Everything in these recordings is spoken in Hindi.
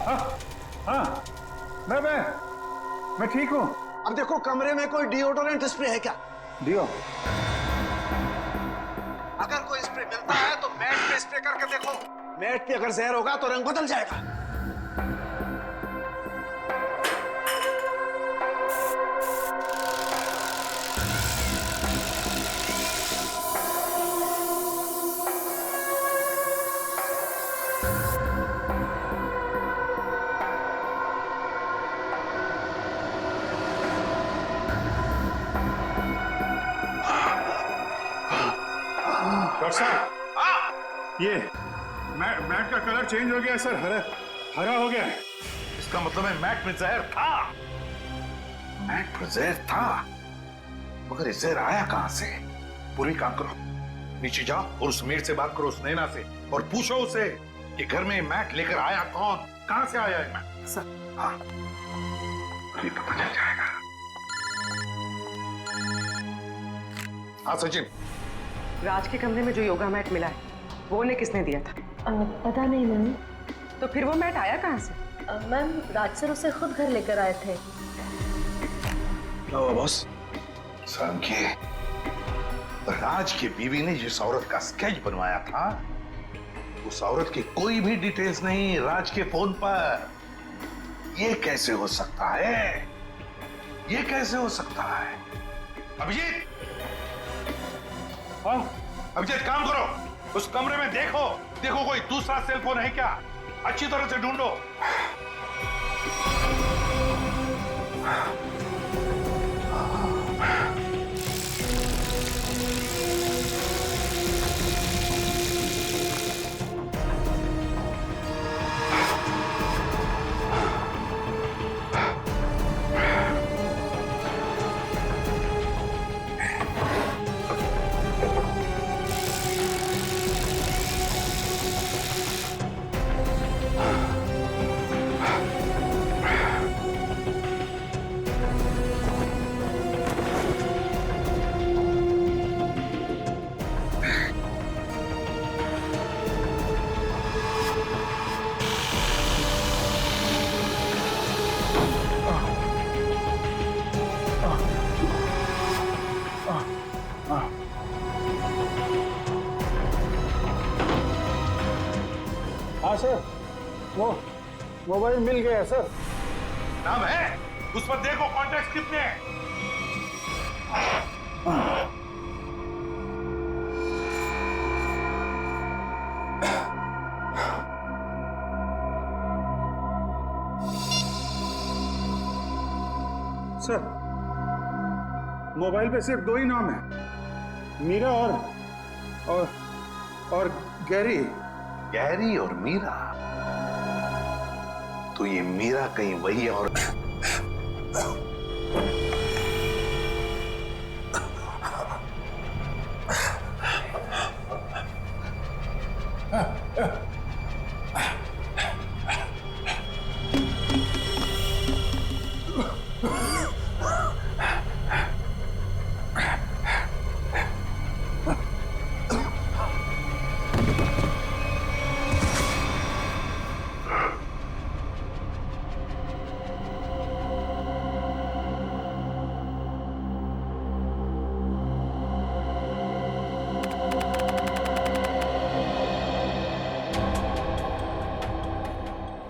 हाँ हाँ, मैं ठीक हूँ। अब देखो कमरे में कोई डिओडोरेंट स्प्रे है क्या? डियो? अगर कोई स्प्रे मिलता है तो मैट पे स्प्रे करके देखो। मैट पे अगर जहर होगा तो रंग बदल जाएगा। डॉक्टर साहब, ये मैट का कलर चेंज हो गया है सर, हरा हो गया है। इसका मतलब है मैट में जहर था। मैट में जहर था, मगर ये जहर आया कहां से? पूरी काम करो, नीचे जाओ और उस मेड से बात करो, उस नैना से, और पूछो उसे कि घर में मैट लेकर आया कौन, कहां से आया है मैट। सर हाँ, अभी पता चल जाएगा। हाँ सचिन, राज के कमरे में जो योगा मैट मिला है वो उन्हें किसने दिया था? पता नहीं मैम। तो फिर वो मैट आया कहाँ से? मैम राज सर उसे खुद घर लेकर आए थे। क्या हुआ बॉस? समझिए, राज की बीवी ने जिस औरत का स्केच बनवाया था, उस औरत की कोई भी डिटेल्स नहीं राज के फोन पर। ये कैसे हो सकता है? ये कैसे हो सकता है? अभिजीत, हाँ अभिजीत काम करो, उस कमरे में देखो कोई दूसरा सेलफोन है क्या, अच्छी तरह से ढूंढो। हाँ सर, वो मोबाइल मिल गया है सर। नाम है उस पर, देखो कॉन्टैक्ट कितने हैं। सर, मोबाइल पे सिर्फ 2 ही नाम है, मीरा और गैरी। गैरी और मीरा? तो ये मीरा कहीं वही और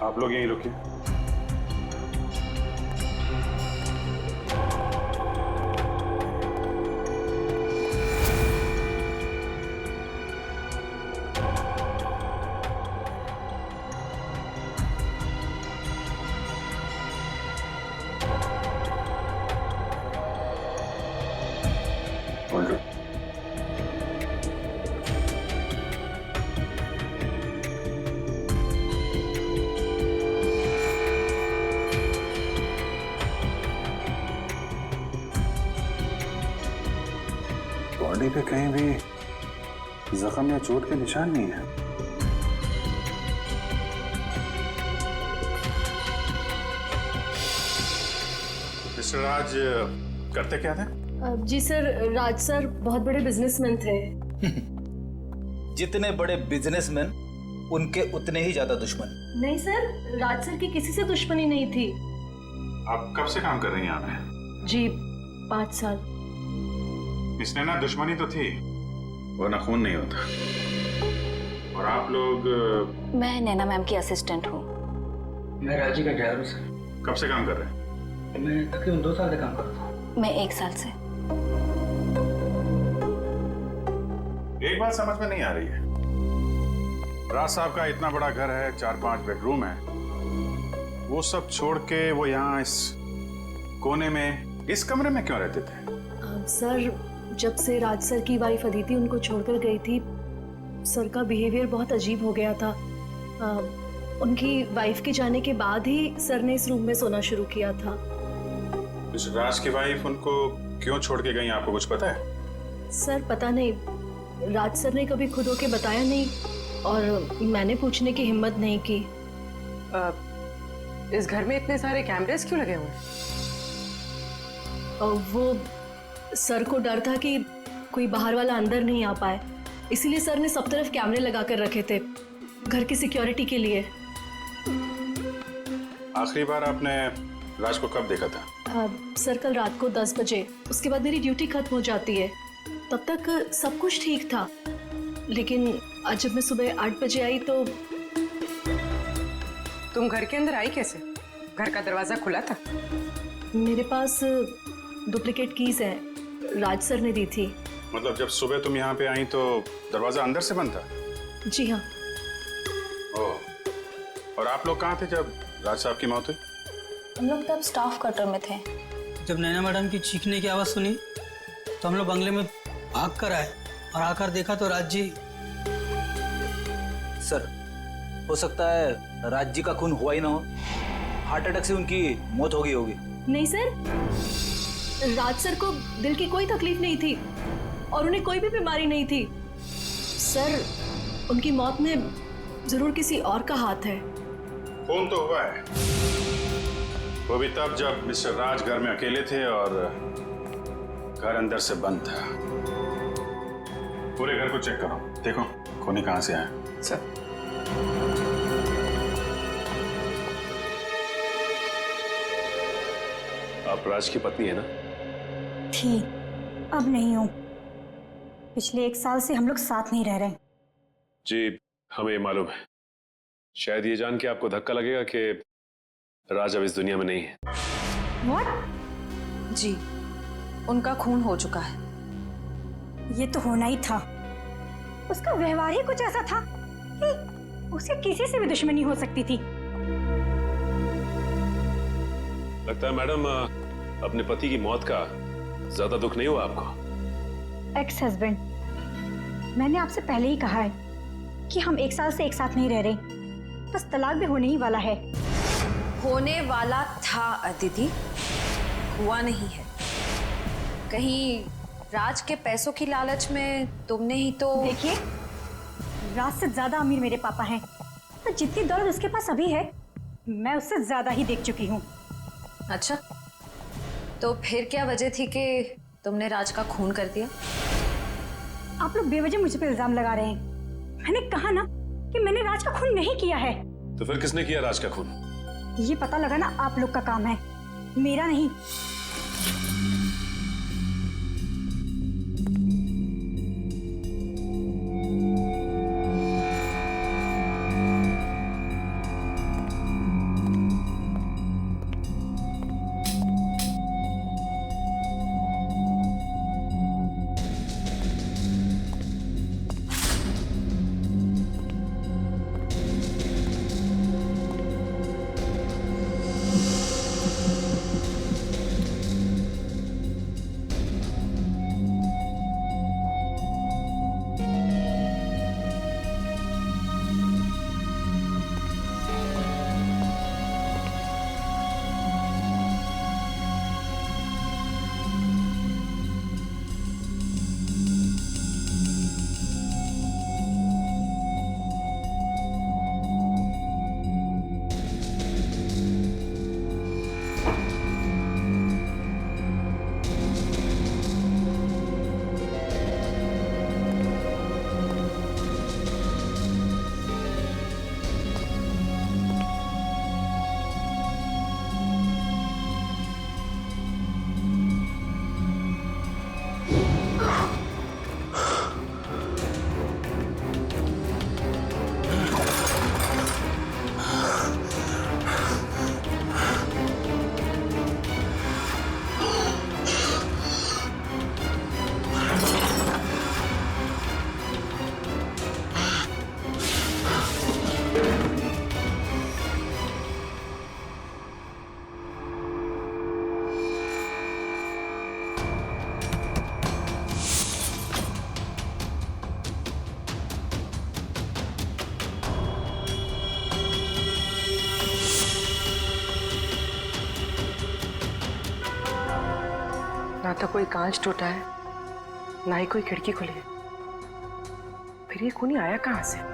आप लोग यहीं रुकिए। बॉडी पे कहीं भी जख्म या चोट के निशान नहीं है। मिस्टर राज करते क्या थे? जी सर, राज सर बहुत बड़े बिजनेसमैन थे। जितने बड़े बिजनेसमैन उनके उतने ही ज्यादा दुश्मन। नहीं सर, राज सर की किसी से दुश्मनी नहीं थी। आप कब से काम कर रही हैं यहाँ पे? जी 5 साल। इसने ना दुश्मनी तो थी, वरना खून नहीं होता। और आप लोग मैं नैना मैम की असिस्टेंट हूँ। मैं राजी का ड्राइवर हूँ सर। कब से काम कर रहे हैं? मैं तकरीबन 2 साल से काम करता हूँ। मैं 1 साल से। एक बात समझ में नहीं आ रही है, राज साहब का इतना बड़ा घर है, 4-5 बेडरूम है, वो सब छोड़ के वो यहाँ इस कोने में इस कमरे में क्यों रहते थे? सर, जब से राज सर की वाइफ अदिति उनको छोड़कर गई थी, सर का बिहेवियर बहुत अजीब हो गया था। उनकी वाइफ के जाने के बाद ही सर ने इस रूम में सोना शुरू किया था। इस राज की वाइफ उनको क्यों छोड़ के गई, आपको कुछ पता है? सर पता नहीं, राज सर ने कभी खुद होके बताया नहीं और मैंने पूछने की हिम्मत नहीं की। इस घर में इतने सारे कैमरेस क्यों लगे हुए हैं? वो सर को डर था कि कोई बाहर वाला अंदर नहीं आ पाए, इसीलिए सर ने सब तरफ कैमरे लगा कर रखे थे, घर की सिक्योरिटी के लिए। आखिरी बार आपने राज को कब देखा था? सर कल रात को 10 बजे, उसके बाद मेरी ड्यूटी खत्म हो जाती है, तब तक सब कुछ ठीक था। लेकिन आज जब मैं सुबह 8 बजे आई तो तुम घर के अंदर आई कैसे? घर का दरवाजा खुला था? मेरे पास डुप्लीकेट कीज हैं, राज सर ने दी थी। मतलब जब सुबह तुम यहाँ पे आई तो दरवाजा अंदर से बंद था? जी हाँ। ओह, और आप लोग कहाँ थे जब राज साहब की मौत हुई? हम लोग तब स्टाफ क्वार्टर में थे। जब नैना मैडम की चीखने की आवाज़ सुनी तो हम लोग बंगले में भाग कर आए और आकर देखा तो राज जी। सर, हो सकता है राज जी का खून हुआ ही ना हो, हार्ट अटैक से उनकी मौत हो गई होगी। नहीं सर, राज सर को दिल की कोई तकलीफ नहीं थी और उन्हें कोई भी बीमारी नहीं थी। सर, उनकी मौत में जरूर किसी और का हाथ है। खून तो हुआ है, वो भी तब जब मिस्टर राज घर में अकेले थे और घर अंदर से बंद था। पूरे घर को चेक करो, देखो खूनी कहाँ से आया। सर, आप राज की पत्नी है ना? थी, अब नहीं हूँ। पिछले 1 साल से हम लोग साथ नहीं रह रहे। जी हमें मालूम है। शायद ये जान के आपको धक्का लगेगा कि राज अब इस दुनिया में नहीं है। What? जी, उनका खून हो चुका है। ये तो होना ही था। उसका व्यवहार ही कुछ ऐसा था कि उसे किसी से भी दुश्मनी हो सकती थी। लगता है मैडम अपने पति की मौत का ज्यादा दुख नहीं हुआ आपको? एक्स हस्बैंड, मैंने आपसे पहले ही कहा है कि हम 1 साल से एक साथ नहीं रह रहे, बस तलाक भी होने ही वाला है। होने वाला था अदिति, हुआ नहीं है। कहीं राज के पैसों की लालच में तुमने ही तो। देखिए, राज से ज्यादा अमीर मेरे पापा हैं, तो जितनी दौलत उसके पास अभी है, मैं उससे ज्यादा ही देख चुकी हूँ। अच्छा, तो फिर क्या वजह थी कि तुमने राज का खून कर दिया? आप लोग बेवजह मुझ पे इल्जाम लगा रहे हैं। मैंने कहा ना कि मैंने राज का खून नहीं किया है। तो फिर किसने किया राज का खून? ये पता लगाना आप लोग का काम है, मेरा नहीं। ना तो कोई कांच टूटा है, ना ही कोई खिड़की खुली है। फिर ये खूनी आया कहां से?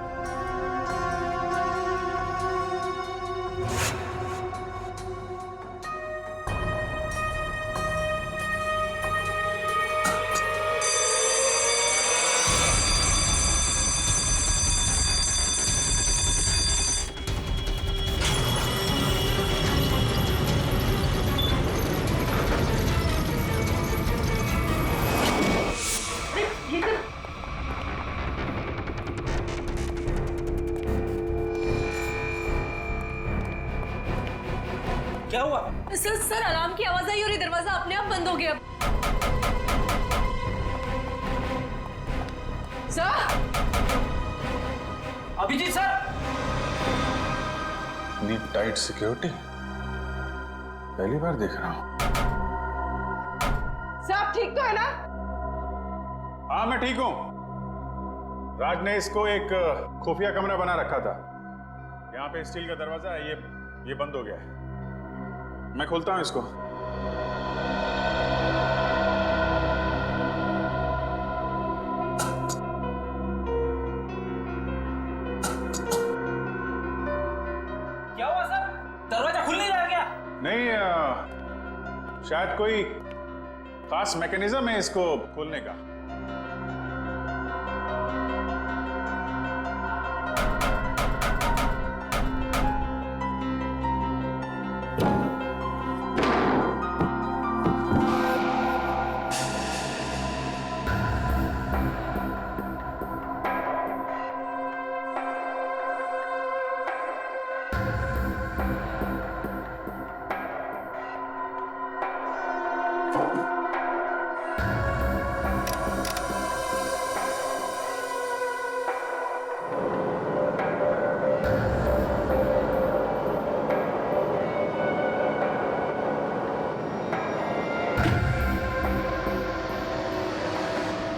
क्या हुआ? सर अलार्म की आवाज आई और ये दरवाजा अपने आप बंद हो गया। सर! अभिजीत सर! इतनी टाइट सिक्योरिटी पहली बार देख रहा हूं। सब ठीक तो है ना? हाँ मैं ठीक हूं। राज ने इसको एक खुफिया कमरा बना रखा था। यहाँ पे स्टील का दरवाजा है, ये बंद हो गया है। मैं खोलता हूं इसको। क्या हुआ सर? दरवाजा खुल नहीं रहा क्या? नहीं, शायद कोई खास मैकेनिज्म है इसको खोलने का।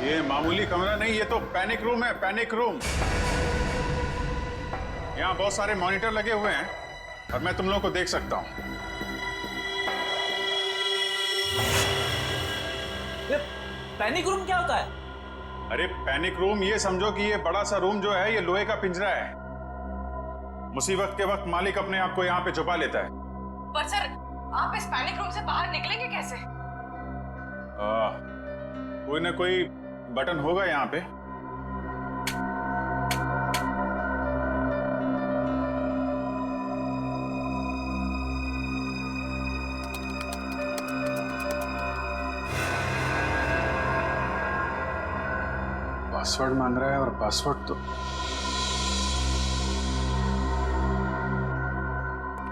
ये मामूली कमरा नहीं, ये तो पैनिक रूम है, पैनिक रूम। यहाँ बहुत सारे मॉनिटर लगे हुए हैं और मैं तुम लोगों को देख सकता हूँ। पैनिक रूम क्या होता है? अरे पैनिक रूम ये समझो कि ये बड़ा सा रूम जो है ये लोहे का पिंजरा है। मुसीबत के वक्त मालिक अपने आप को यहाँ पे छुपा लेता है। पर सर, आप इस पैनिक रूम से बाहर निकलेंगे कैसे? कोई ना कोई बटन होगा यहाँ पे। पासवर्ड मांग रहा है और पासवर्ड तो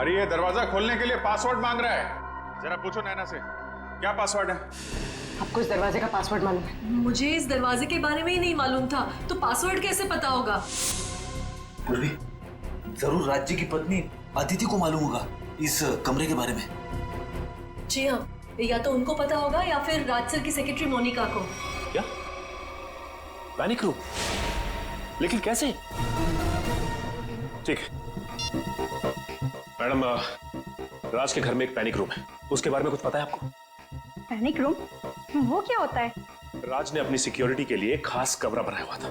अरे ये दरवाजा खोलने के लिए पासवर्ड मांग रहा है। जरा पूछो नैना से क्या पासवर्ड है। आपको इस दरवाजे का पासवर्ड मालूम है? मुझे इस दरवाजे के बारे में ही नहीं मालूम था, तो पासवर्ड कैसे पता होगा? पूर्वी, जरूर राज्य की पत्नी अदिति को मालूम होगा इस कमरे के बारे में। जी हाँ, या तो उनको पता होगा या फिर राज सर की सेक्रेटरी मोनिका को। क्या? Panic room? लेकिन कैसे? ठीक है मैडम, राज के घर में एक पैनिक रूम है, उसके बारे में कुछ पता है आपको? Panic room? वो क्या होता है? राज ने अपनी सिक्योरिटी के लिए खास कमरा बनाया हुआ था,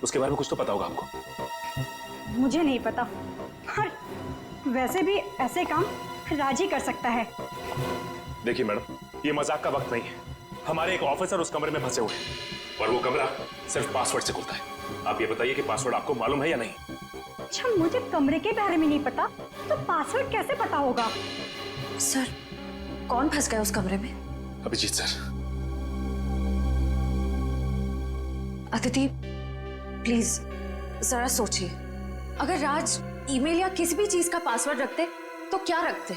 उसके बारे में कुछ तो पता होगा आपको। मुझे नहीं पता। और वैसे भी ऐसे काम राज ही कर सकता है। देखिए मैडम, ये मजाक का वक्त नहीं है। हमारे एक ऑफिसर उस कमरे में फंसे हुए हैं और वो कमरा सिर्फ पासवर्ड से खुलता है। आप ये बताइए कि पासवर्ड आपको मालूम है या नहीं? अच्छा, मुझे कमरे के बारे में नहीं पता, तो पासवर्ड कैसे पता होगा? सर, कौन फंस गया उस कमरे में? अभिजीत सर। अदिति, प्लीज जरा सोचिए, अगर राज ईमेल या किसी भी चीज का पासवर्ड रखते तो क्या रखते?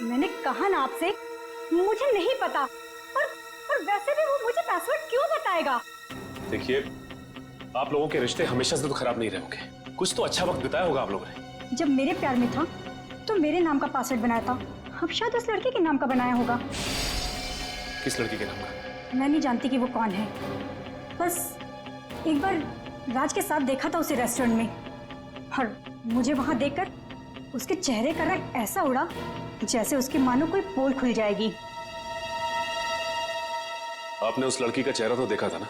मैंने कहा ना आपसे, मुझे नहीं पता। और वैसे भी वो मुझे पासवर्ड क्यों बताएगा? देखिए, आप लोगों के रिश्ते हमेशा से तो खराब नहीं रहे होंगे, कुछ तो अच्छा वक्त बिताया होगा आप लोगों ने। जब मेरे प्यार में था तो मेरे नाम का पासवर्ड बनाया था, अब शायद उस लड़के के नाम का बनाया होगा। किस लड़की के नाम का? मैं नहीं जानती कि वो कौन है, बस एक बार राज के साथ देखा था उसे रेस्टोरेंट में, और मुझे वहां देखकर उसके चेहरे का रंग ऐसा उड़ा जैसे उसकी मानो कोई पोल खुल जाएगी। आपने उस लड़की का चेहरा तो देखा था ना,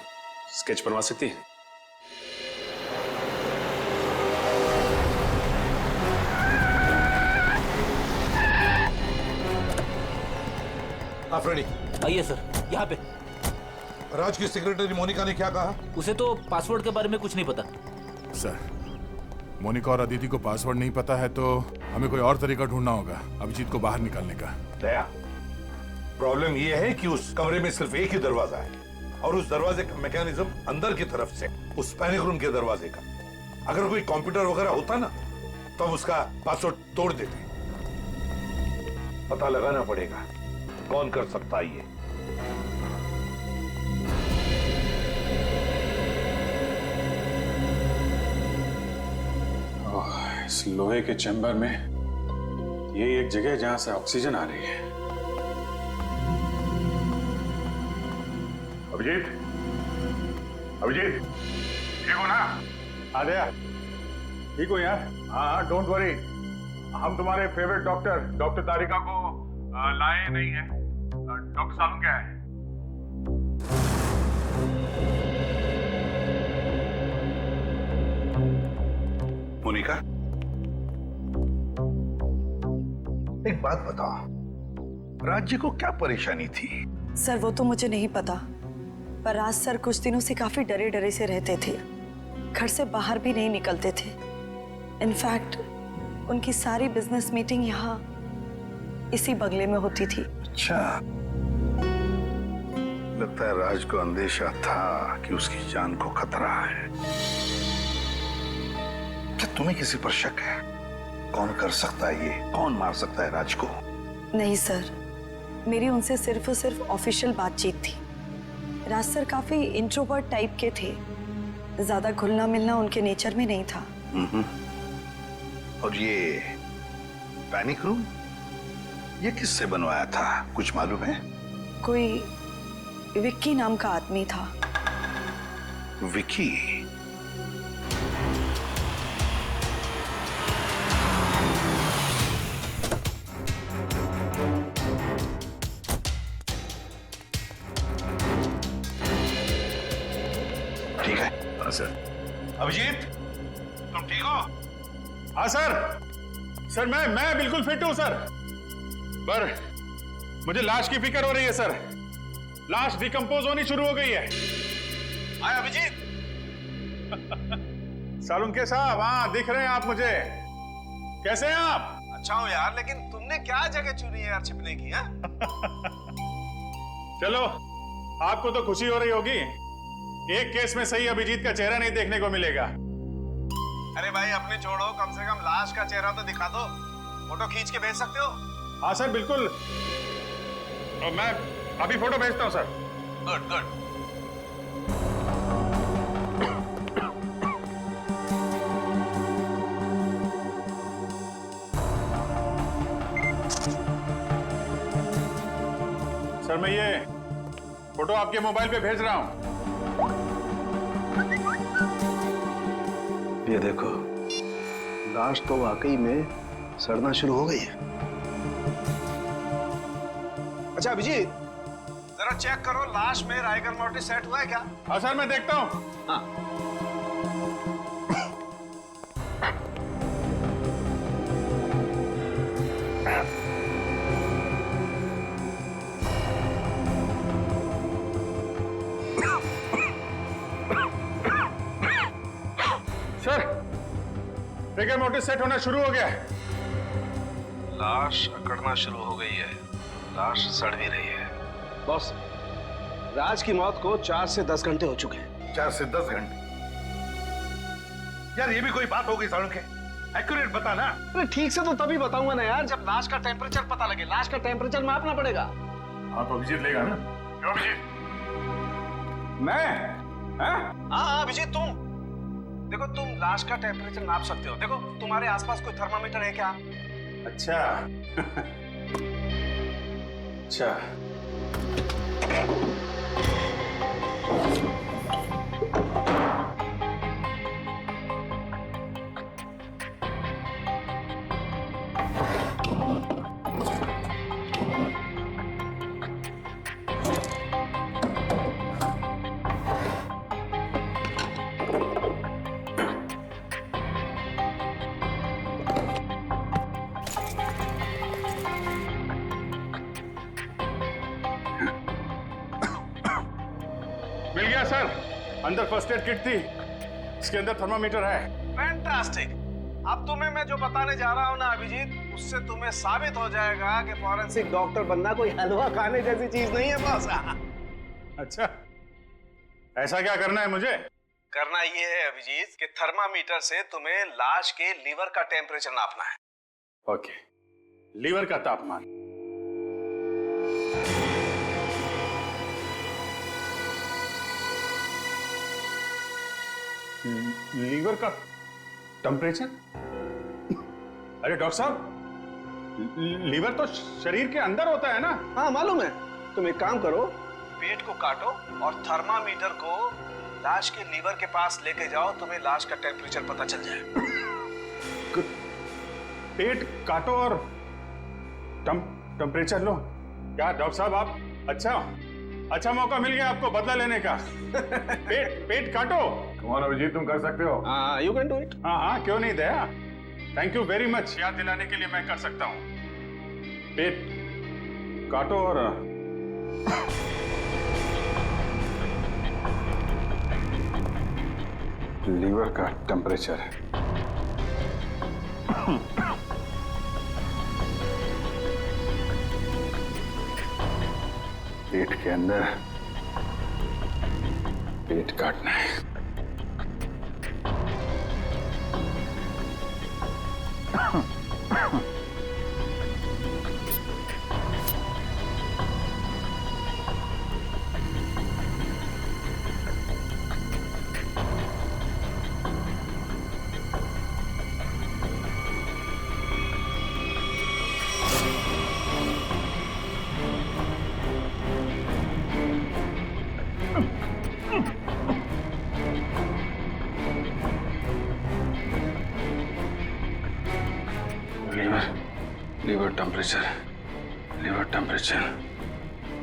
स्केच बनवा सकती है? आप रेडी? आइए सर, यहाँ पे। राज की सेक्रेटरी मोनिका ने क्या कहा? उसे तो पासवर्ड के बारे में कुछ नहीं पता। सर, मोनिका और अदिति को पासवर्ड नहीं पता है तो हमें कोई और तरीका ढूंढना होगा अभिजीत को बाहर निकालने का। दया, प्रॉब्लम यह है कि उस कमरे में सिर्फ एक ही दरवाजा है और उस दरवाजे का मैकेनिज्म अंदर की तरफ से, उस पैनिक रूम के दरवाजे का। अगर कोई कंप्यूटर वगैरह होता ना तो हम उसका पासवर्ड तोड़ देते। पता लगाना पड़ेगा कौन कर सकता है ये। इस लोहे के चैम्बर में ये एक जगह है जहां से ऑक्सीजन आ रही है। अभिजीत, अभिजीत, ठीक हो ना? आ गया? ठीक हो यार? हाँ, डोंट वरी। हम तुम्हारे फेवरेट डॉक्टर तारिका को लाए नहीं है। डॉक्टर सालुंके क्या है? मोनिका, एक बात बताओ, राज्य को क्या परेशानी थी? सर वो तो मुझे नहीं पता, पर राज सर कुछ दिनों से काफी डरे डरे से रहते थे, घर से बाहर भी नहीं निकलते थे। इनफैक्ट उनकी सारी बिजनेस मीटिंग यहाँ इसी बंगले में होती थी। अच्छा, लगता है राज को अंदेशा था कि उसकी जान को खतरा है। क्या तुम्हें किसी पर शक है? कौन कर सकता है ये? कौन मार सकता है राज को? नहीं सर, मेरी उनसे सिर्फ और सिर्फ ऑफिशियल बातचीत थी। राज सर काफी इंट्रोवर्ट टाइप के थे, ज्यादा घुलना मिलना उनके नेचर में नहीं था। और ये पैनिक रूम, ये किससे बनवाया था, कुछ मालूम है? कोई विक्की नाम का आदमी था। विक्की? ठीक है। हाँ सर। अभिजीत, तुम ठीक हो? हाँ सर। सर मैं बिल्कुल फिट हूं सर, पर मुझे लाश की फिक्र हो रही है सर। लाश डिकम्पोज होनी शुरू हो गई है। आए अभिजीत। सालुंके साहब, हाँ दिख रहे हैं आप मुझे। कैसे हैं आप? अच्छा हो यार, लेकिन तुमने क्या जगह चुनी है यार छिपने की? है चलो, आपको तो खुशी हो रही होगी, एक केस में सही अभिजीत का चेहरा नहीं देखने को मिलेगा। अरे भाई अपने छोड़ो, कम से कम लाश का चेहरा तो दिखा दो, फोटो खींच के भेज सकते हो। हाँ सर बिल्कुल, और मैं अभी फोटो भेजता हूँ सर। Good good. सर मैं ये फोटो आपके मोबाइल पे भेज रहा हूँ। ये देखो, लाश तो वाकई में सड़ना शुरू हो गई है। अच्छा अभिजीत, जरा चेक करो लाश में राइगर मोर्टिस सेट हुआ है क्या? हाँ सर मैं देखता हूँ। हाँ। सर, राइगर मोर्टिस सेट होना शुरू हो गया है। लाश अकड़ना शुरू हो गई है, लाश सड़ भी रही है। बॉस, राज की मौत को 4 से 10 घंटे हो चुके हैं। 4 से 10 घंटे? यार ये भी कोई बात हो गई सालुंके? एक्यूरेट बता ना। अरे ठीक से तो तभी बताऊंगा ना यार, जब लाश का टेम्परेचर पता लगे। लाश का टेम्परेचर मापना पड़ेगा। आप अभिजीत लेगा ना? क्यों अभिजीत? मैं? हाँ अभिजीत, तुम देखो, तुम लाश का टेम्परेचर नाप सकते हो। देखो तुम्हारे आसपास कोई थर्मामीटर है क्या? अच्छा। अच्छा। मिल गया सर। अंदर फर्स्ट एड किट थी, इसके अंदर थर्मामीटर है। फैंटास्टिक। अब तुम्हें मैं जो बताने जा रहा हूँ ना अभिजीत, उससे तुम्हें साबित हो जाएगा कि फॉरेंसिक डॉक्टर बनना कोई हलवा खाने जैसी चीज नहीं है बॉस। अच्छा, ऐसा क्या करना है मुझे? करना ये है अभिजीत कि थर्मामीटर से तुम्हें लाश के लीवर का टेम्परेचर नापना है। ओके, लीवर का तापमान। लीवर का टेम्परेचर? अरे डॉक्टर साहब, लीवर तो शरीर के अंदर होता है ना? हाँ मालूम है। तुम एक काम करो, पेट को काटो और थर्मामीटर को लाश के लीवर के पास लेके जाओ, तुम्हें लाश का टेम्परेचर पता चल जाएगा। पेट काटो और टेम्परेचर लो? क्या डॉक्टर साहब आप अच्छा मौका मिल गया आपको बदला लेने का। पेट काटो। कौन अभिजीत, तुम कर सकते हो? You can do it. हाँ, क्यों नहीं दया। थैंक यू वेरी मच, याद दिलाने के लिए मैं कर सकता हूँ। पेट काटो और लीवर का टेम्परेचर है। पेट के अंदर पेट काटना है।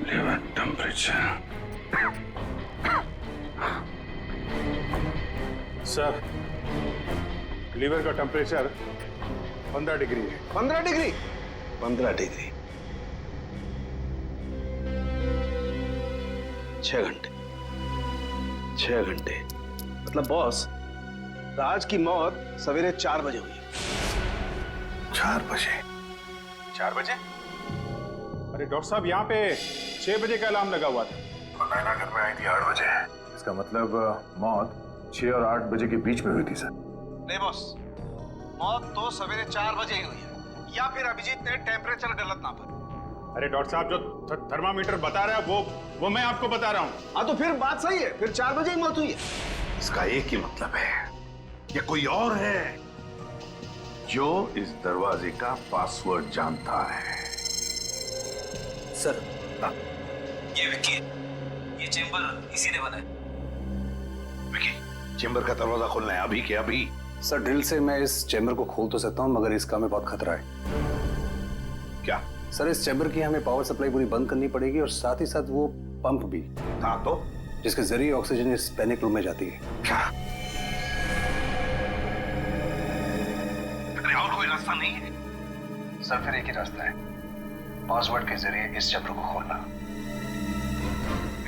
Liver temperature. सर, लीवर का टेम्परेचर 15 डिग्री है। 15 डिग्री? 15 डिग्री। 6 घंटे। 6 घंटे मतलब बॉस, राज की मौत सवेरे 4 बजे हुई। 4 बजे? 4 बजे? अरे डॉक्टर साहब, यहाँ पे 6 बजे का अलार्म लगा हुआ था। नैना घर में आई थी 8 बजे। इसका मतलब मौत 6 और 8 बजे के बीच में हुई थी सर। नहीं बॉस, मौत तो सवेरे 4 बजे ही हुई है, या फिर अभिजीत ने टेम्परेचर गलत नापा। अरे डॉक्टर साहब, जो थर्मामीटर बता रहा है वो मैं आपको बता रहा हूँ। हाँ तो फिर बात सही है, फिर 4 बजे ही मौत हुई है। इसका एक ही मतलब है, ये कोई और है जो इस दरवाजे का पासवर्ड जानता है। सर, ये विक्की है। ये चेंबर इसी ने बनाया। विक्की, चेंबर का दरवाजा खोलना है अभी के अभी। सर, ड्रिल से मैं इस चेंबर को खोल तो सकता हूँ, मगर इसका हमें बहुत खतरा है। क्या? सर, इस चेंबर की हमें पावर सप्लाई पूरी बंद करनी पड़ेगी और साथ ही साथ वो पंप भी। हाँ तो? जिसके जरिए ऑक्सीजन इस पैनिक रूम में जाती है। क्या? अरे और कोई रास्ता नहीं है? सर, फिर एक ही रास्ता है, पासवर्ड के जरिए इस चेंबर को खोलना।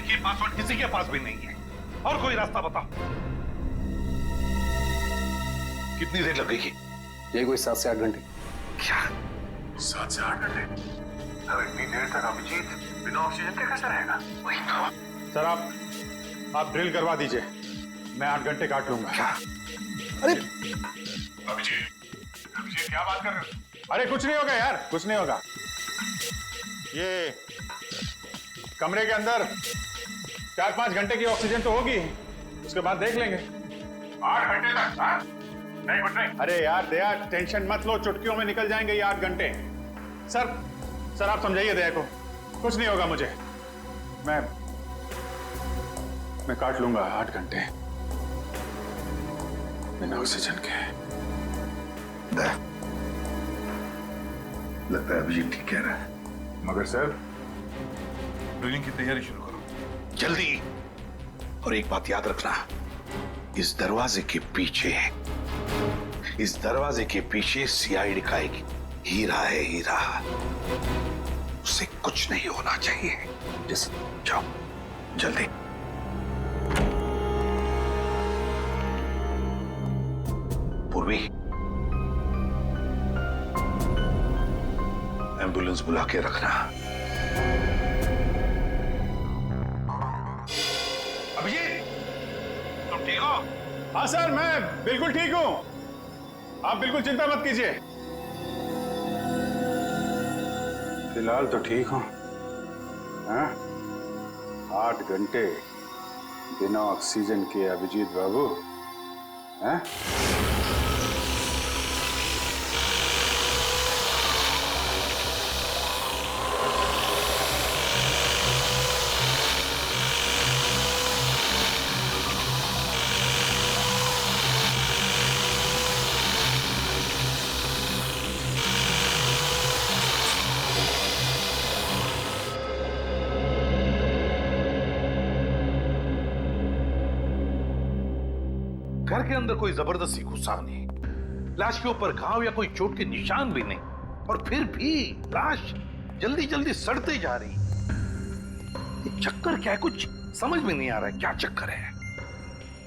ये पासवर्ड किसी के पास भी नहीं है, और कोई रास्ता बताओ। कितनी देर लगेगी? ये कोई 7 से 8 घंटे। क्या? 7 से 8 घंटे? अब इतनी देर तक अभिजीत बिना ऑक्सीजन के कैसे रहेगा? वही तो। सर, आप ड्रिल करवा दीजिए, मैं 8 घंटे काट लूंगा। क्या? अरे अभिजीत क्या बात कर रहे हो? अरे कुछ नहीं होगा यार, कुछ नहीं होगा। ये कमरे के अंदर 4-5 घंटे की ऑक्सीजन तो होगी, उसके बाद देख लेंगे। 8 घंटे तक? हाँ? नहीं कुछ नहीं। अरे यार दया, टेंशन मत लो, चुटकियों में निकल जाएंगे ये 8 घंटे। सर आप समझाइए दया को, कुछ नहीं होगा मुझे। मैं काट लूंगा 8 घंटे बिना ऑक्सीजन के। लगता है अभिजीत ठीक कह रहा है, मगर सर ड्रिलिंग की तैयारी शुरू करो जल्दी। और एक बात याद रखना, इस दरवाजे के पीछे सीआईडी का एक हीरा है, हीरा। उससे कुछ नहीं होना चाहिए। जाओ जल्दी। पूर्वी, एम्बुलेंस बुला के रखना। अभिजीत, तुम ठीक हो? हाँ सर, मैं बिल्कुल ठीक हूं। आप बिल्कुल चिंता मत कीजिए। फिलहाल तो ठीक हूं। हाँ? 8 घंटे बिना ऑक्सीजन के अभिजीत बाबू। हाँ? घर के अंदर कोई जबरदस्ती घुसा नहीं, लाश के ऊपर घाव या कोई चोट के निशान भी नहीं, और फिर भी लाश जल्दी जल्दी सड़ते जा रही। ये चक्कर क्या है? कुछ समझ में नहीं आ रहा है, क्या चक्कर है?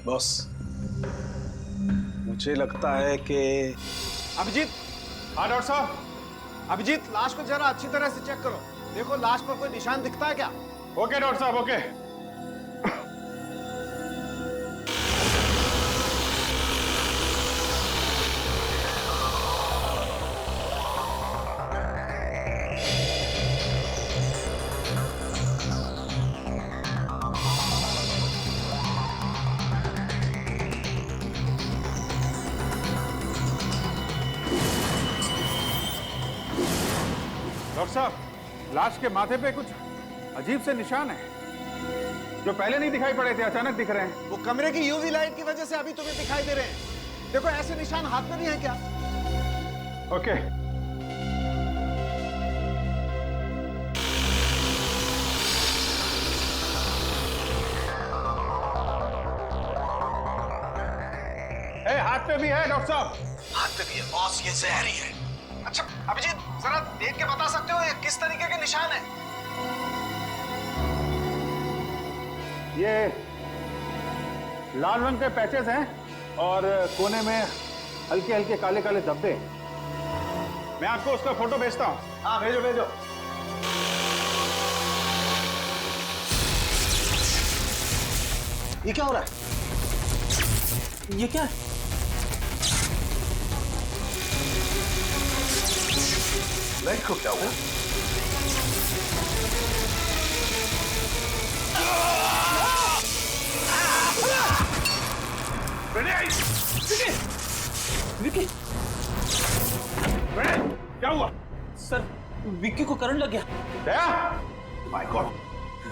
बॉस, मुझे लगता है कि अभिजीत। हाँ डॉक्टर साहब। अभिजीत, लाश को जरा अच्छी तरह से चेक करो। देखो लाश पर कोई निशान दिखता है क्या? ओके डॉक्टर साहब, ओके। डॉक्टर साहब, लाश के माथे पे कुछ अजीब से निशान है जो पहले नहीं दिखाई पड़े थे, अचानक दिख रहे हैं। वो कमरे की यूवी लाइट की वजह से अभी तुम्हें दिखाई दे रहे हैं। देखो ऐसे निशान हाथ में भी हैं क्या? ओके। हाथ पे भी है डॉक्टर साहब। हाथ पे भी है बॉस, ये जहरी है। अच्छा अभिजीत, जरा देख के बता सकते हो ये किस तरीके के निशान है? ये लाल रंग के पैचेस हैं और कोने में हल्के हल्के काले काले धब्बे। मैं आपको उसका फोटो भेजता हूं। हाँ भेजो भेजो। ये क्या हो रहा है? ये क्या है? लाइट को क्या हुआ? विक्की, क्या हुआ? सर विक्की को करंट लग गया। दया, माय गॉड,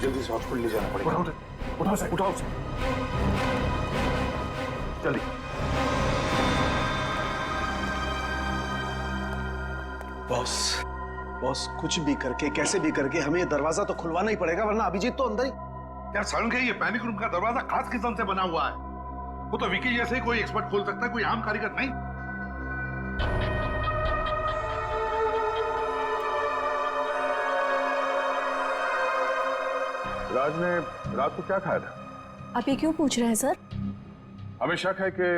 जल्दी से हॉस्पिटल ले जाना पड़ेगा। उठाओ सर, उठाओ सर। जल्दी। बॉस, बॉस कुछ भी करके कैसे भी करके हमें ये दरवाजा तो खुलवाना ही पड़ेगा, वरना अभिजीत तो अंदर ही। यार सारुण के ये पैनिक रूम का दरवाजा खास किस्म से बना हुआ है। वो तो विकी जैसे ही कोई एक्सपर्ट खोल सकता है, कोई आम कारीगर नहीं। राज ने रात को क्या खाया था? आप ये क्यों पूछ रहे हैं सर? हमें शक है कि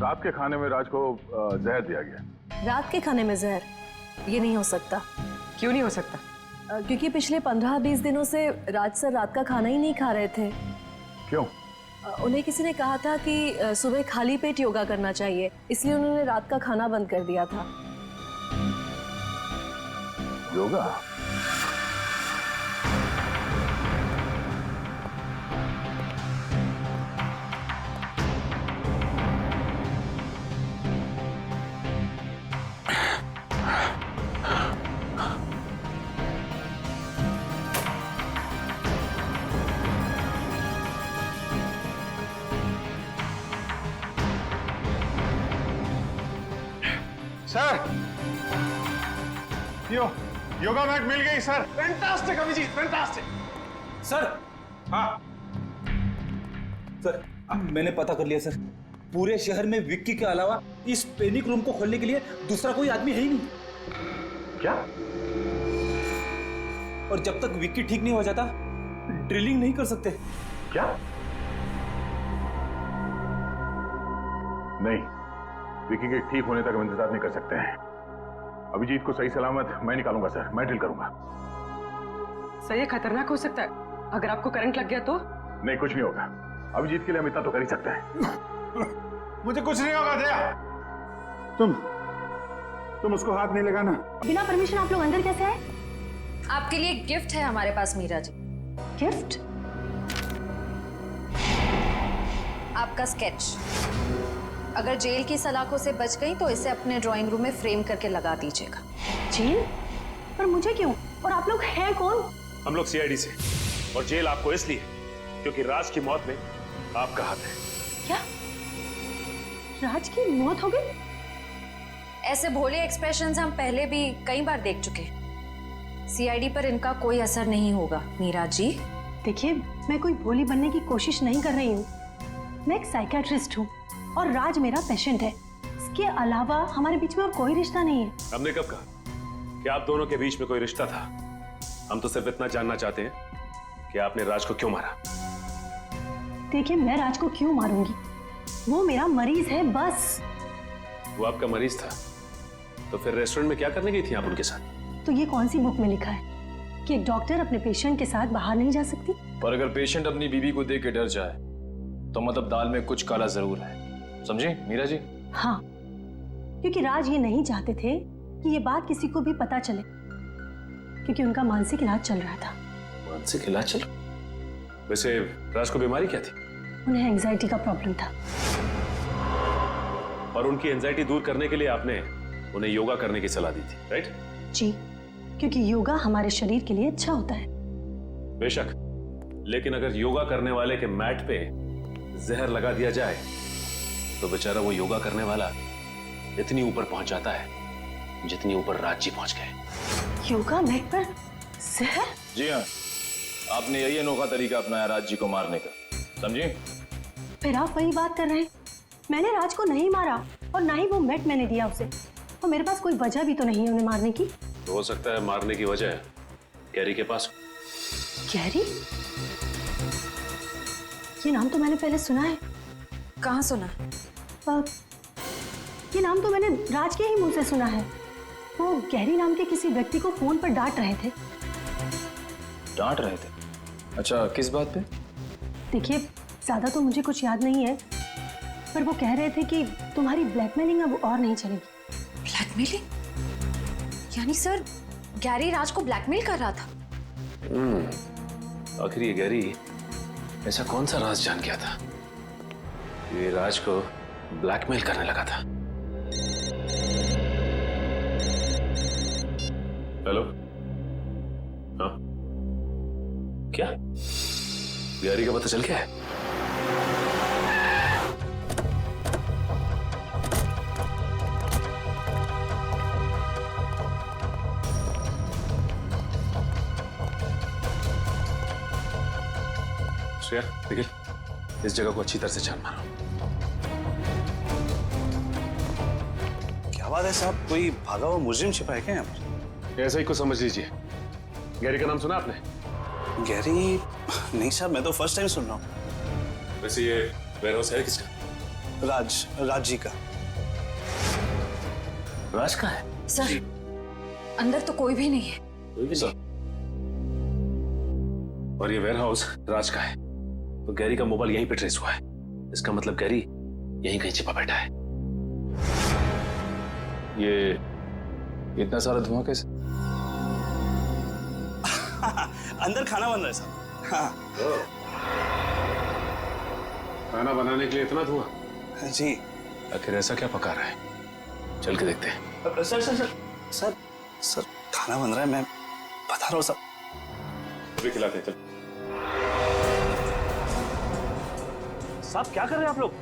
रात के खाने में राज को जहर दिया गया। रात के खाने में जहर? ये नहीं हो सकता। क्यों नहीं हो सकता? क्योंकि पिछले 15-20 दिनों से राज सर रात का खाना ही नहीं खा रहे थे। क्यों? उन्हें किसी ने कहा था कि सुबह खाली पेट योगा करना चाहिए, इसलिए उन्होंने रात का खाना बंद कर दिया था। योगा? सर, योगा मैट मिल गई sir. Fantastic Abhijit, fantastic. Sir, हाँ सर मैंने पता कर लिया सर। पूरे शहर में विक्की के अलावा इस पैनिक रूम को खोलने के लिए दूसरा कोई आदमी है ही नहीं। क्या? और जब तक विक्की ठीक नहीं हो जाता ड्रिलिंग नहीं कर सकते। क्या? नहीं, विकी के ठीक होने तक हम इंतजार नहीं कर सकते हैं। अभिजीत को सही सलामत मैं निकालूंगा सर, मैं ड्रिल करूंगा। सर ये खतरनाक हो सकता है, अगर आपको करंट लग गया तो? नहीं, कुछ नहीं होगा। अभिजीत के लिए हम इतना तो कर ही सकते हैं। मुझे कुछ नहीं होगा दया। तुम उसको हाथ नहीं लगाना। बिना परमिशन आप लोग अंदर कैसे आए? आपके लिए गिफ्ट है हमारे पास मीरा जी। गिफ्ट? आपका स्केच। अगर जेल की सलाखों से बच गई तो इसे अपने ड्राइंग रूम में फ्रेम करके लगा दीजिएगा। जेल? पर मुझे क्यों? और आप लोग हैं कौन? हम लोग सीआईडी से, और जेल आपको इसलिए क्योंकि राज की मौत में आपका हाथ है। क्या? राज की मौत हो गई? ऐसे भोले एक्सप्रेशंस हम पहले भी कई बार देख चुके हैं। सीआईडी पर इनका कोई असर नहीं होगा मीरा जी। देखिए, मैं कोई भोली बनने की कोशिश नहीं कर रही हूँ। मैं एक साइकियाट्रिस्ट हूँ और राज मेरा पेशेंट है। इसके अलावा हमारे बीच में और कोई रिश्ता नहीं है। हमने कब कहा कि आप दोनों के बीच में कोई रिश्ता था? हम तो सिर्फ इतना जानना चाहते हैं कि आपने राज को क्यों मारा। देखिए, मैं राज को क्यों मारूंगी? वो मेरा मरीज है, बस। वो आपका मरीज था तो फिर रेस्टोरेंट में क्या करने गई थी आप उनके साथ? तो ये कौन सी बुक में लिखा है कि एक डॉक्टर अपने पेशेंट के साथ बाहर नहीं जा सकती? पर अगर पेशेंट अपनी बीवी को देख के डर जाए तो मतलब दाल में कुछ काला जरूर है, समझे मीरा जी? हाँ, क्योंकि राज ये नहीं चाहते थे कि ये बात किसी को भी पता चले, क्योंकि उनका मानसिक इलाज चल रहा था। मानसिक इलाज चल? वैसे राज को बीमारी क्या थी? उन्हें एंजाइटी का प्रॉब्लम था। और उनकी एंजाइटी दूर करने के लिए आपने उन्हें योगा करने की सलाह दी थी, राइट? जी, क्योंकि योगा हमारे शरीर के लिए अच्छा होता है। बेशक, लेकिन अगर योगा करने वाले के मैट पे जहर लगा दिया जाए तो बेचारा वो योगा करने वाला इतनी ऊपर पहुंच जाता है जितनी ऊपर राज जी पहुंच गए। योगा मैट पर जहर? जी हाँ, आपने यही अनोखा तरीका अपनाया राज जी को मारने का, समझे? फिर आप वही बात कर रहे हैं। मैंने राज को नहीं मारा और ना ही वो मैट मैंने दिया उसे, और मेरे पास कोई वजह भी तो नहीं है उन्हें मारने की। तो हो सकता है मारने की वजह कैरी के पास। कैरी? ये नाम तो मैंने पहले सुना है। कहाँ सुना? ये नाम तो मैंने राज के ही मुंह से सुना है। वो गैरी नाम के किसी व्यक्ति को फोन पर डांट रहे थे। डांट रहे थे? अच्छा, किस बात पे? देखिए, ज्यादा तो मुझे कुछ याद नहीं है, पर वो कह रहे थे कि तुम्हारी ब्लैकमेलिंग अब और नहीं चलेगी। ब्लैकमेलिंग? यानी सर गैरी राज को ब्लैकमेल कर रहा था? आखिर ये गैरी ऐसा कौन सा राज जान गया था ये राज को ब्लैकमेल करने लगा था? हेलो? हाँ, क्या गैरी का पता चल गया है? श्रेया, निखिल, इस जगह को अच्छी तरह से छान मारो। क्या बात है साहब, कोई भागा हुआ मुजरिम छिपा है क्या यहाँ पर? ऐसा ही कुछ समझ लीजिए। गैरी का नाम सुना आपने? गैरी? नहीं साहब, मैं तो फर्स्ट टाइम सुन रहा हूँ। वैसे ये वेयरहाउस है किसका? राज जी का। राज का है? सर, अंदर तो कोई भी नहीं है। कोई भी नहीं? और ये वेयरहाउस राज का है, तो गैरी का मोबाइल यहीं पे ट्रेस हुआ है। इसका मतलब गैरी यहीं कहीं छिपा बैठा है। ये इतना सारा धुआं कैसे? अंदर खाना बन रहा है साहब। हाँ। खाना बनाने के लिए इतना धुआं? जी। आखिर ऐसा क्या पका रहा है? चल के देखते हैं। Sir sir sir sir sir खाना बन रहा है, मैं बता रहा हूँ साहब। अभी खिलाते हैं, चल। साहब क्या कर रहे हैं आप लोग?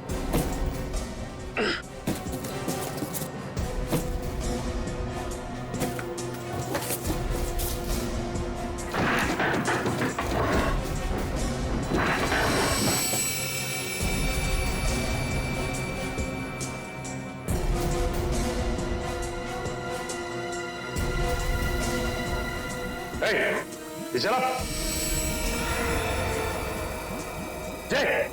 ये चला जय।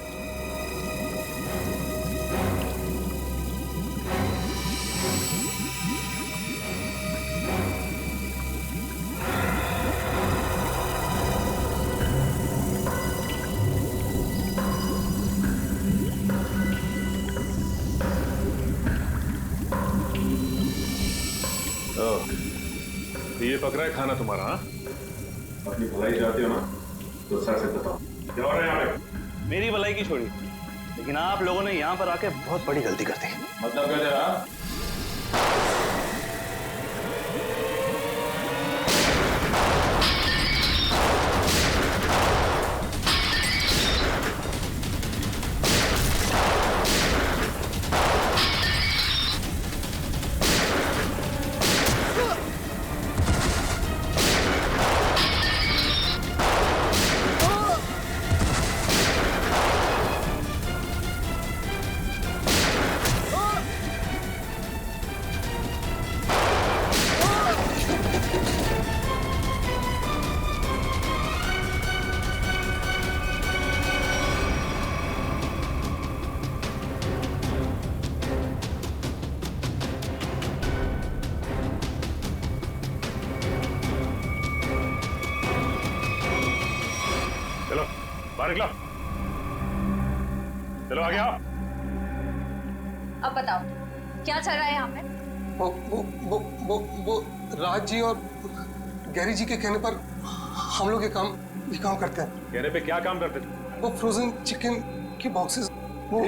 तो ये पक रहा है खाना तुम्हारा? हाँ, अपनी भलाई चाहते हो ना तो सर से बताओ क्या हो रहा है यहाँ पे? मेरी भलाई की छोड़ी, लेकिन आप लोगों ने यहाँ पर आके बहुत बड़ी गलती कर दी। मतलब क्या जरा? बाहर निकलो, चलो आगे आओ। अब बताओ क्या चल रहा है यहाँ पे? वो राज जी और गैरी जी के कहने पर हम लोग ये काम करते हैं। कहने पे क्या काम करते थे? वो फ्रोजन चिकन के बॉक्सेस वो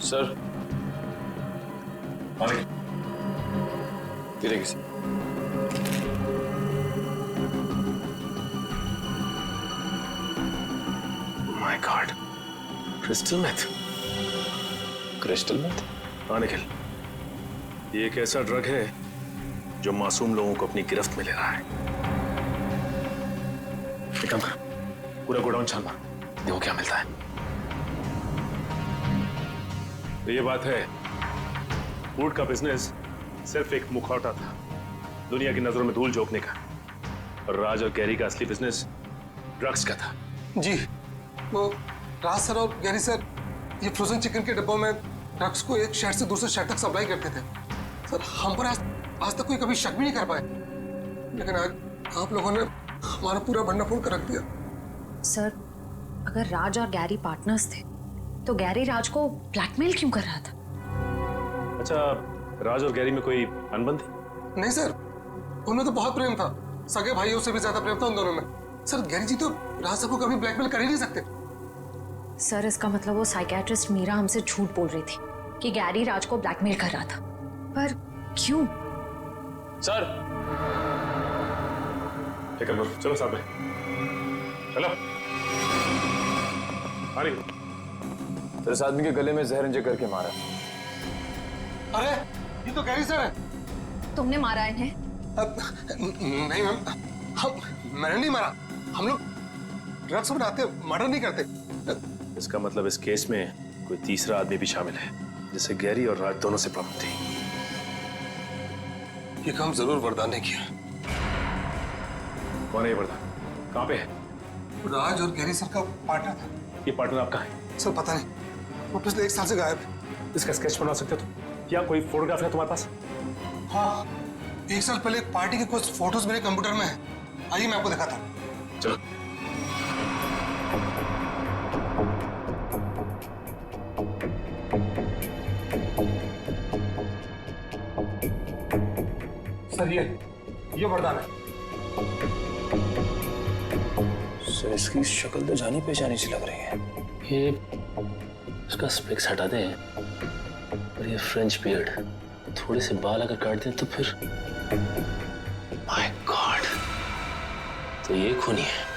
सर धीरे किसी my god, crystal meth. Crystal meth? हाँ निखिल, ये एक ऐसा ड्रग है जो मासूम लोगों को अपनी गिरफ्त में ले रहा है। एक काम कर, पूरा गोडाउन छान मार, देखो क्या मिलता है। तो ये बात है, फूड का बिजनेस सिर्फ एक मुखौटा था दुनिया की नजरों में धूल झोंकने का, और राज और गैरी का असली बिजनेस ड्रग्स का था। जी, वो राज सर और गैरी सर ये फ्रोजन चिकन के डिब्बों में ड्रग्स को एक शहर से दूसरे शहर तक सप्लाई करते थे। सर हम पर आज तक कोई कभी शक भी नहीं कर पाए, लेकिन आज आप लोगों ने हमारा पूरा भंडाफोड़ कर रख दिया। सर, अगर राज और गैरी पार्टनर्स थे तो गैरी राज को ब्लैकमेल क्यों कर रहा था? अच्छा, राज और गैरी में कोई अनबन थी? नहीं सर, उनमें तो बहुत प्रेम था, सगे भाइयों से भी ज्यादा प्रेम था उन दोनों में। सर गैरी जी तो राज साहब को कभी ब्लैकमेल कर ही नहीं सकते। सर इसका मतलब वो साइकियाट्रिस्ट मीरा हमसे झूठ बोल रही थी कि गैरी राज को ब्लैकमेल कर रहा था, पर क्यों? सर ठीक है, चलो साथ में चलो। अरे तो इस आदमी के गले में जहर इंजेक्ट करके मारा। अरे ये तो गैरी सर है। तुमने मारा इन्हें? नहीं मैम, मैंने नहीं मारा। हम लोग ड्रग्स बनाते, मर्डर नहीं करते। इसका मतलब इस केस में कोई तीसरा आदमी भी शामिल है जिसे गैरी और राज दोनों से प्रॉब्लम थी। ये काम जरूर वरदान ने किया। कौन है ये वरदान? कहाँ पे है? राज और गैरी सर का पार्टनर था। ये पार्टनर आपका है? सर पता नहीं, वो पिछले 1 साल से गायब है। इसका स्केच बना सकते हो तुम? क्या कोई फोटोग्राफ है तुम्हारे पास? हाँ, 1 साल पहले एक पार्टी के कुछ फोटोज मेरे कंप्यूटर में है। आइए मैं आपको दिखाता हूँ। चलो। सर ये वरदान है। सर इसकी शक्ल तो जानी पहचानी सी लग रही है। ये इसका स्पेक्स हटा दें और ये फ्रेंच बियर्ड, थोड़े से बाल अगर काट दें तो फिर माय गॉड, तो ये खूनी है।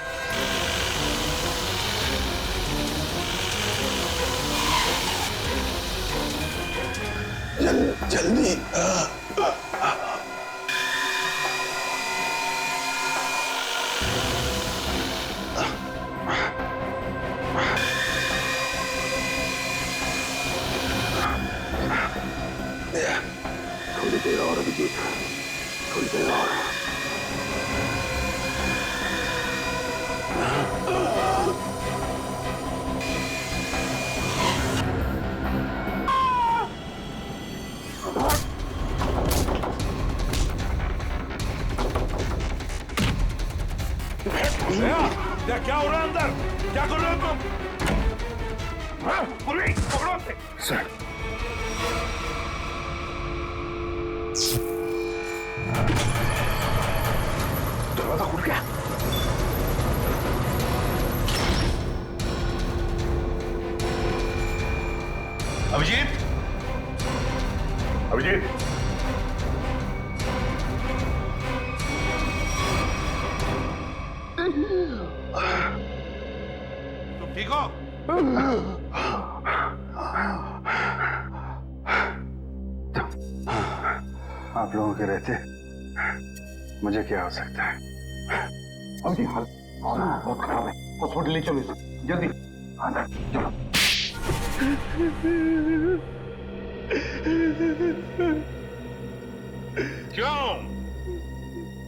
जल्दी थोड़ी देर और अभिजीत, थोड़ी देर और। पूर्वी पकड़ो से। सर दरवाजा खुल गया। अभिजीत, अभिजीत, तुम ठीक हो? आप लोगों के रहते मुझे क्या हो सकता है? अभिजीत, बहुत खराब है, हॉस्पिटल ले चलो इसे, जल्दी। हाँ चलो।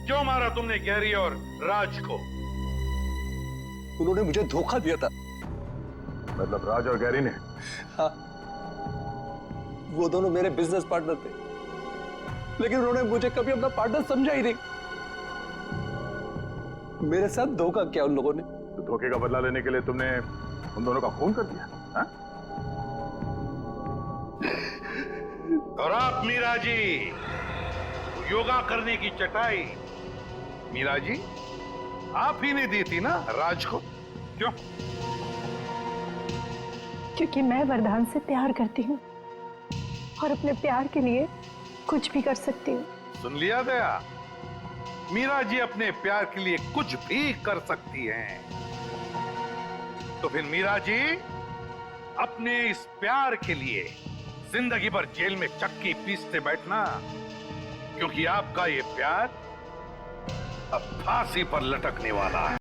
क्यों मारा तुमने गैरी और राज को? उन्होंने मुझे धोखा दिया था। मतलब राज और गैरी ने? हाँ, वो दोनों मेरे बिजनेस पार्टनर थे, लेकिन उन्होंने मुझे कभी अपना पार्टनर समझा ही नहीं। मेरे साथ धोखा किया उन लोगों ने। तो धोखे का बदला लेने के लिए तुमने उन दोनों का खून कर दिया? हा? और आप मीरा जी, योगा करने की चटाई मीरा जी आप ही ने दी थी ना राज को? क्यों? क्योंकि मैं वरदान से प्यार करती हूँ और अपने प्यार के लिए कुछ भी कर सकती हूँ। सुन लिया गया? मीरा जी अपने प्यार के लिए कुछ भी कर सकती हैं। तो फिर मीरा जी अपने इस प्यार के लिए जिंदगी भर जेल में चक्की पीसते बैठना, क्योंकि आपका ये प्यार अब फांसी पर लटकने वाला है।